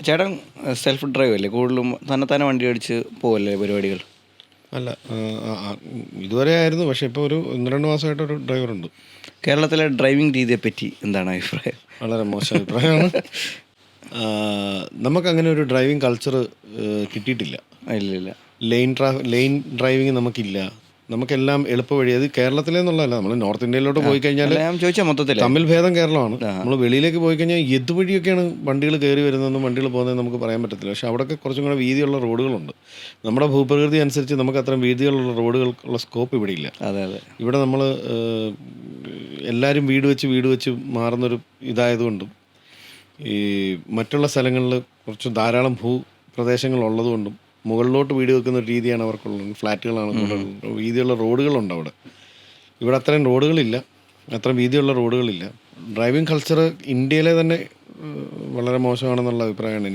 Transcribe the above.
ചേട്ടൻ self drive അല്ലേ കൂടുതലും തന്നെത്താനെ വണ്ടി അടിച്ച് പോവല്ലേ പരിപാടികൾ? അല്ല, ഇതുവരെ ആയിരുന്നു. പക്ഷേ ഇപ്പോൾ ഒരു 1-2 മാസമായിട്ടൊരു ഡ്രൈവറുണ്ട്. കേരളത്തിലെ ഡ്രൈവിംഗ് രീതിയെപ്പറ്റി എന്താണ് അഭിപ്രായം? വളരെ മോശം അഭിപ്രായമാണ്. നമുക്കങ്ങനെ ഒരു ഡ്രൈവിംഗ് കൾച്ചർ കിട്ടിയിട്ടില്ല. ഇല്ലില്ല. ലെയിൻ ഡ്രൈവിംഗ് നമുക്കില്ല. നമുക്കെല്ലാം എളുപ്പ വഴി. അത് കേരളത്തിലെന്നുള്ളതല്ല, നമ്മൾ നോർത്ത് ഇന്ത്യയിലോട്ട് പോയി കഴിഞ്ഞാൽ ഞാൻ ചോദിച്ചാൽ മൊത്തത്തിൽ തമ്മിൽ ഭേദം കേരളമാണ്. നമ്മൾ വെളിയിലേക്ക് പോയി കഴിഞ്ഞാൽ ഇതുവഴിയൊക്കെയാണ് വണ്ടികൾ കയറി വരുന്നതെന്നും വണ്ടികൾ പോകുന്നതെന്ന് നമുക്ക് പറയാൻ പറ്റത്തില്ല. പക്ഷേ അവിടെയൊക്കെ കുറച്ചും കൂടെ വീതിയുള്ള റോഡുകളുണ്ട്. നമ്മുടെ ഭൂപ്രകൃതി അനുസരിച്ച് നമുക്ക് അത്രയും വീതികളുള്ള റോഡുകൾക്കുള്ള സ്കോപ്പ് ഇവിടെ ഇല്ല. അതെ അതെ. ഇവിടെ നമ്മൾ എല്ലാവരും വീട് വെച്ച് മാറുന്നൊരു ഇതായതുകൊണ്ടും ഈ മറ്റുള്ള സ്ഥലങ്ങളിൽ കുറച്ച് ധാരാളം ഭൂപ്രദേശങ്ങളുള്ളതുകൊണ്ടും മുകളിലോട്ട് വീട് വെക്കുന്ന ഒരു രീതിയാണ് അവർക്കുള്ളത്. ഫ്ലാറ്റുകളാണ് കൂടുതൽ. വീതിയുള്ള റോഡുകളുണ്ട് അവിടെ. ഇവിടെ അത്രയും റോഡുകളില്ല, അത്രയും വീതിയുള്ള റോഡുകളില്ല. ഡ്രൈവിംഗ് കൾച്ചർ ഇന്ത്യയിലെ തന്നെ വളരെ മോശമാണെന്നുള്ള അഭിപ്രായമാണ് എനിക്ക്.